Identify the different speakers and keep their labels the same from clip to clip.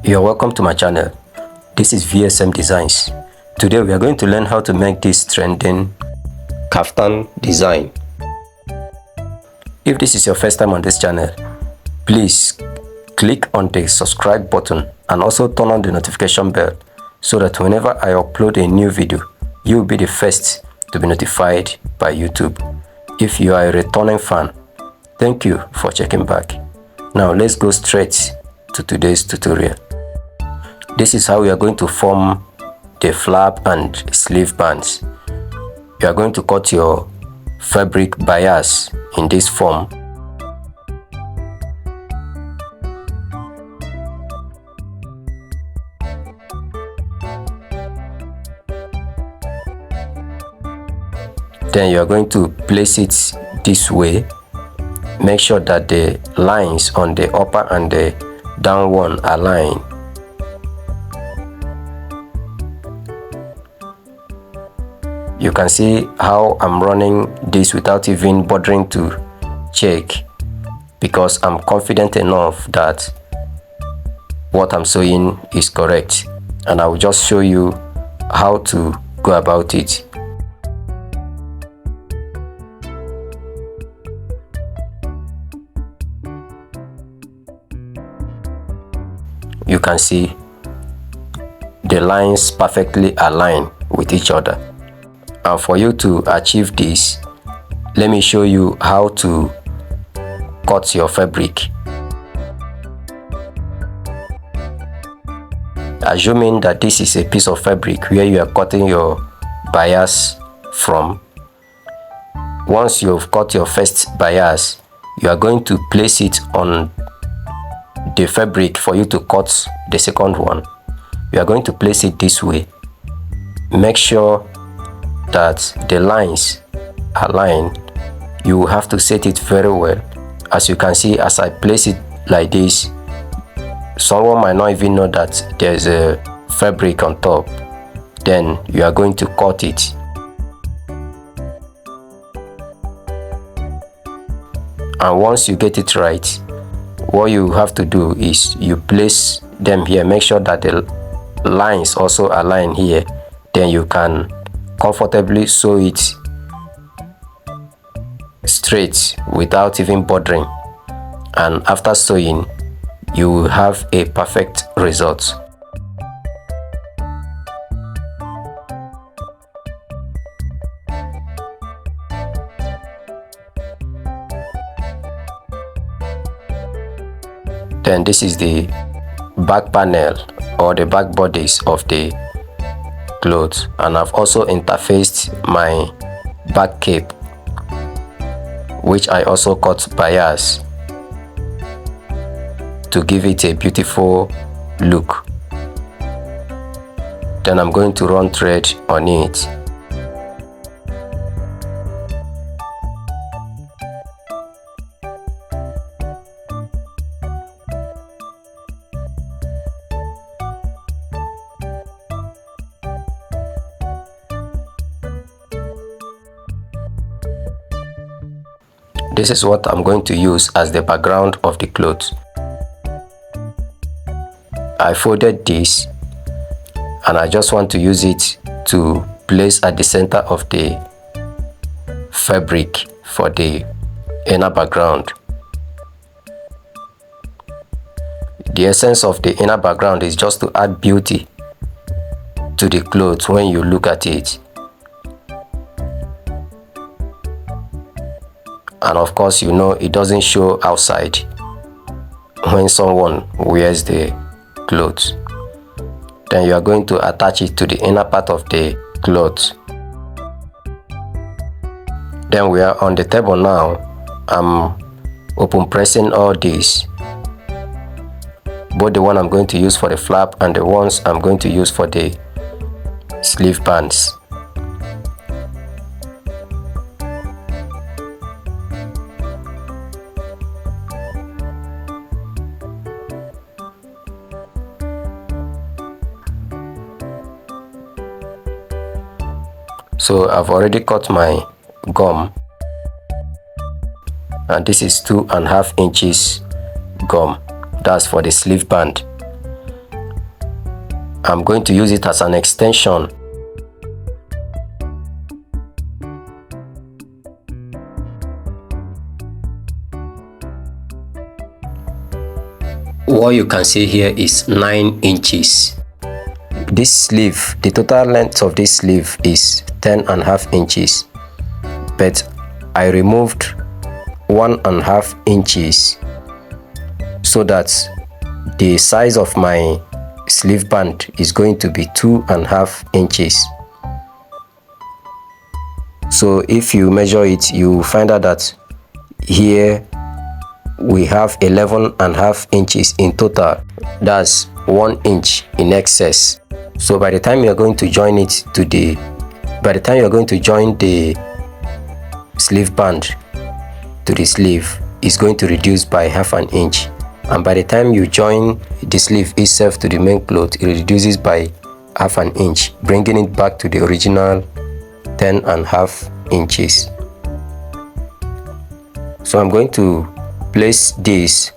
Speaker 1: You're welcome to my channel. This is VsmDesigns. Today we are going to learn how to make this trending caftan design. If this is your first time on this channel, please click on the subscribe button and also turn on the notification bell so that whenever I upload a new video, you will be the first to be notified by YouTube. If you are a returning fan, thank you for checking back. Now let's go straight to today's tutorial. This is how we are going to form the flap and sleeve bands. You are going to cut your fabric bias in this form. Then you are going to place it this way. Make sure that the lines on the upper and the down one align. You can see how I'm running this without even bothering to check, because I'm confident enough that what I'm sewing is correct, and I will just show you how to go about it. You can see the lines perfectly align with each other. And for you to achieve this, let me show you how to cut your fabric. Assuming that this is a piece of fabric where you are cutting your bias from, once you've cut your first bias, you are going to place it on the fabric for you to cut the second one. You are going to place it this way. Make sure that the lines align. You have to set it very well. As you can see, as I place it like this, someone might not even know that there's a fabric on top. Then you are going to cut it. And once you get it right, what you have to do is you place them here. Make sure that the lines also align here. Then you can comfortably sew it straight without even bothering, and after sewing you will have a perfect result. Then this is the back panel or the back bodies of the clothes, and I've also interfaced my back cape, which I also cut bias to give it a beautiful look. Then I'm going to run thread on it. This is what I'm going to use as the background of the clothes. I folded this and I just want to use it to place at the center of the fabric for the inner background. The essence of the inner background is just to add beauty to the clothes when you look at it. And of course, you know, it doesn't show outside when someone wears the clothes. Then you are going to attach it to the inner part of the clothes. Then we are on the table now. I'm open pressing all these, both the one I'm going to use for the flap and the ones I'm going to use for the sleeve bands. So I've already cut my gum, and this is 2.5 inches gum. That's for the sleeve band. I'm going to use it as an extension. What you can see here is 9 inches. This sleeve, the total length of this sleeve is 10.5 inches, but I removed 1.5 inches so that the size of my sleeve band is going to be 2.5 inches. So if you measure it, you find out that here we have 11.5 inches in total. That's 1 inch in excess. So by the time you are going to join it to the sleeve band to the sleeve, is going to reduce by 1/2 inch, and by the time you join the sleeve itself to the main cloth, it reduces by 1/2 inch, bringing it back to the original 10.5 inches. So I'm going to place this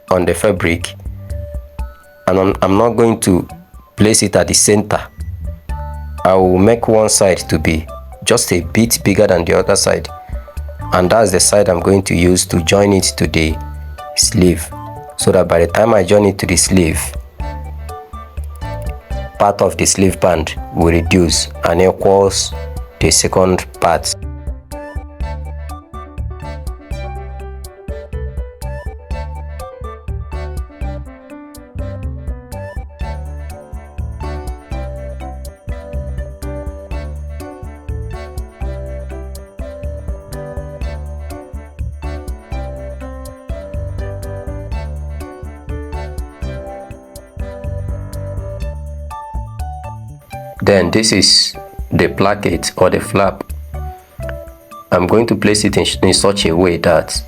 Speaker 1: on the fabric, and I'm not going to place it at the center. I will make one side to be just a bit bigger than the other side, and that's the side I'm going to use to join it to the sleeve, so that by the time I join it to the sleeve, part of the sleeve band will reduce and equals the second part. Then this is the placket or the flap. I'm going to place it in such a way that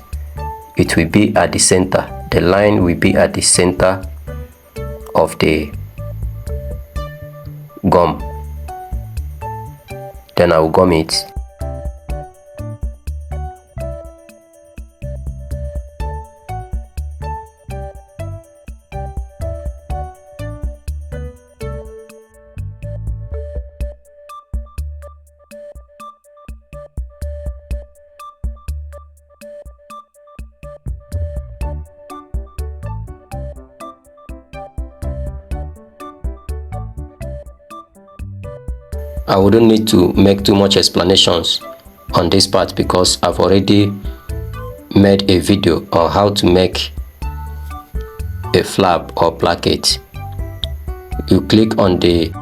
Speaker 1: it will be at the center. The line will be at the center of the gum. Then I will gum it. I wouldn't need to make too much explanations on this part because I've already made a video on how to make a flap or placket. You click on the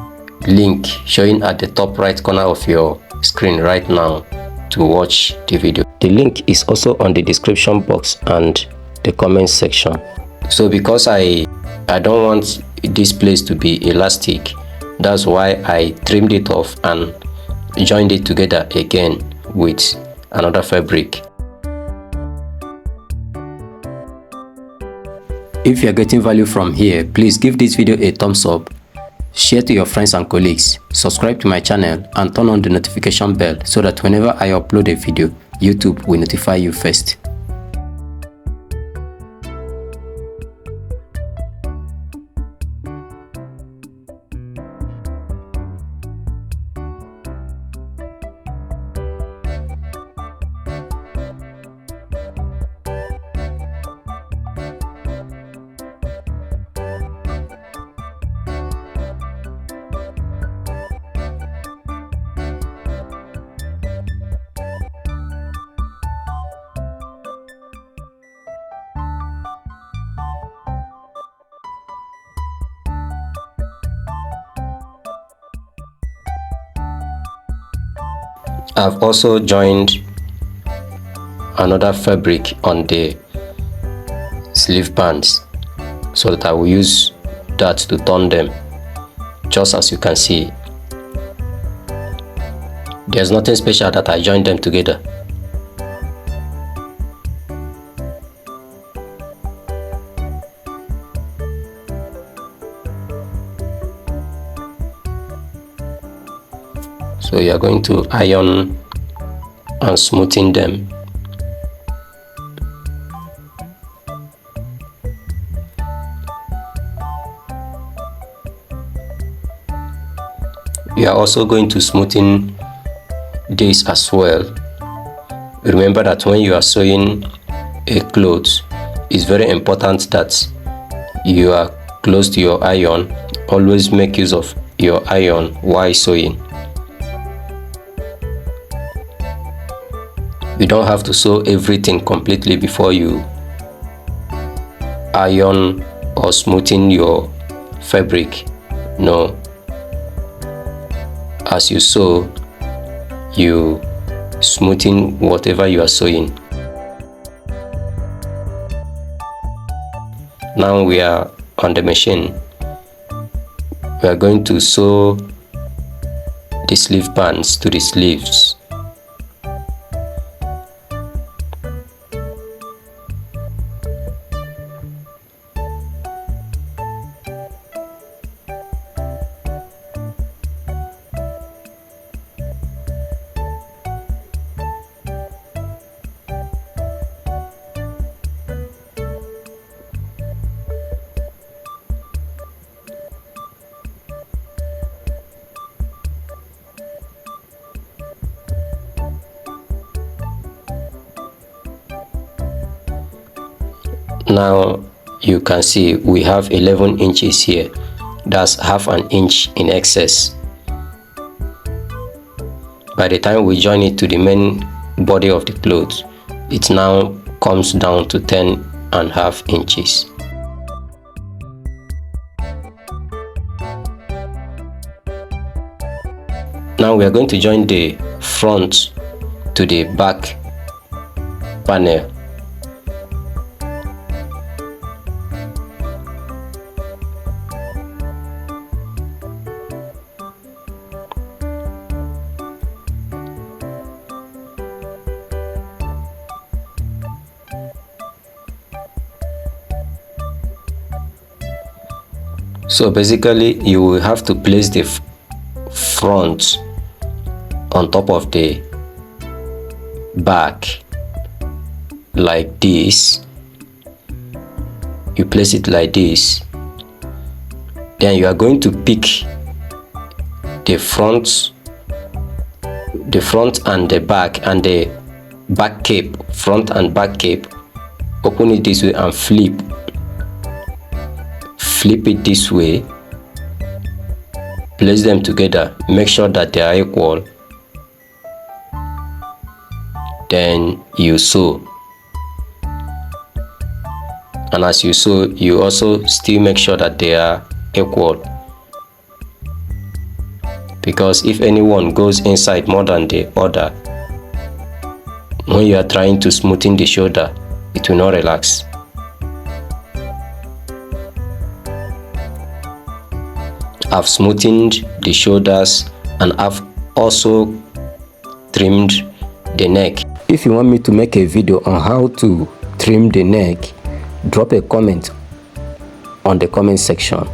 Speaker 1: link showing at the top right corner of your screen right now to watch the video. The link is also on the description box and the comment section. So because I don't want this place to be elastic, that's why I trimmed it off and joined it together again with another fabric. If you are getting value from here, please give this video a thumbs up, share to your friends and colleagues, subscribe to my channel and turn on the notification bell so that whenever I upload a video, YouTube will notify you first. I've also joined another fabric on the sleeve bands so that I will use that to turn them, just as you can see. There's nothing special that I joined them together. So you are going to iron and smoothen them. We are also going to smoothen this as well. Remember that when you are sewing a cloth, it's very important that you are close to your iron. Always make use of your iron while sewing. You don't have to sew everything completely before you iron or smoothen your fabric. No, as you sew, you smoothen whatever you are sewing. Now we are on the machine. We are going to sew the sleeve bands to the sleeves. Now you can see we have 11 inches here. That's half an inch in excess. By the time we join it to the main body of the clothes, it now comes down to 10.5 inches. Now we are going to join the front to the back panel. So basically you will have to place the front on top of the back like this. You place it like this, then you are going to pick the front and the back and the back cape, front and back cape, open it this way and flip it this way, place them together, make sure that they are equal, then you sew. And as you sew, you also still make sure that they are equal, because if anyone goes inside more than the other, when you are trying to smoothen the shoulder, it will not relax. I've smoothened the shoulders and I've also trimmed the neck. If you want me to make a video on how to trim the neck, drop a comment on the comment section.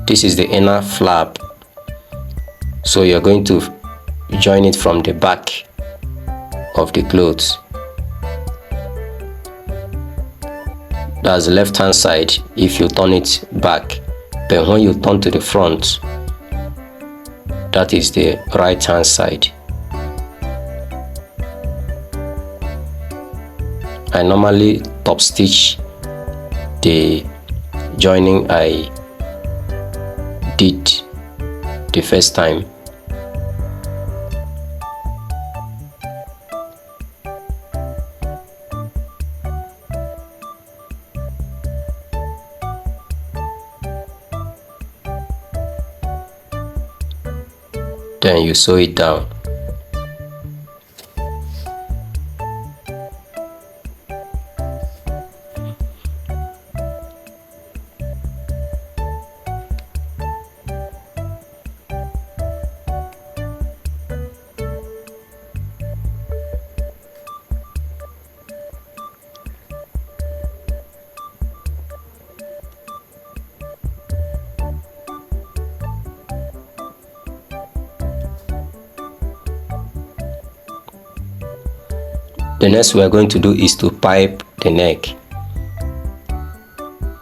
Speaker 1: This is the inner flap, so you're going to join it from the back of the clothes. That's the left hand side if you turn it back, but when you turn to the front, that is the right hand side. I normally top stitch the joining I did the first time. Then you sew it down. The next we are going to do is to pipe the neck.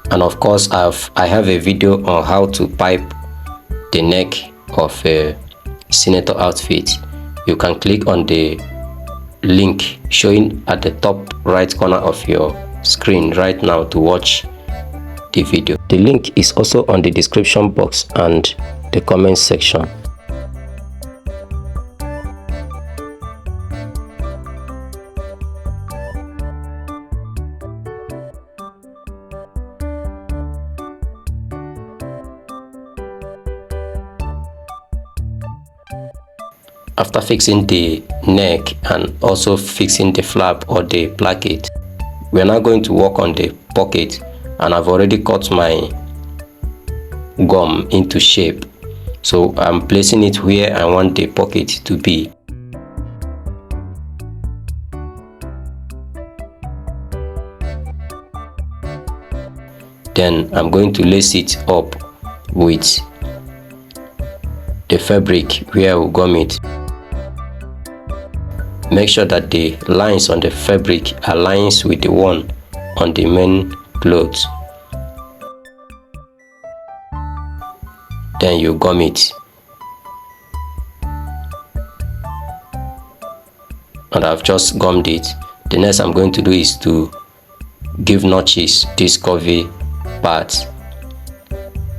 Speaker 1: And of course I have a video on how to pipe the neck of a senator outfit. You can click on the link showing at the top right corner of your screen right now to watch the video. The link is also on the description box and the comment section. After fixing the neck and also fixing the flap or the placket, we are now going to work on the pocket, and I've already cut my gum into shape, so I'm placing it where I want the pocket to be. Then I'm going to lace it up with the fabric where I will gum it. Make sure that the lines on the fabric aligns with the one on the main clothes. Then you gum it. And I've just gummed it. The next I'm going to do is to give notches this curvy part.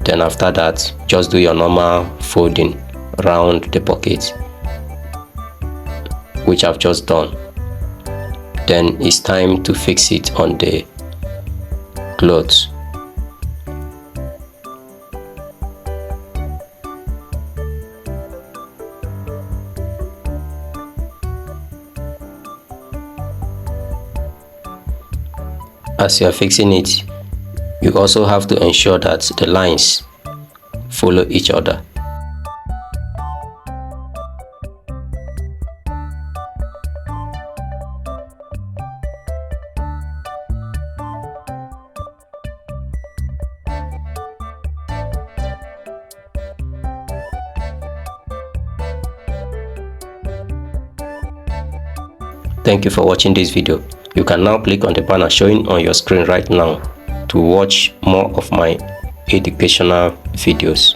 Speaker 1: Then after that, just do your normal folding around the pocket, which I've just done. Then it's time to fix it on the clothes. As you are fixing it, you also have to ensure that the lines follow each other. Thank you for watching this video. You can now click on the banner showing on your screen right now to watch more of my educational videos.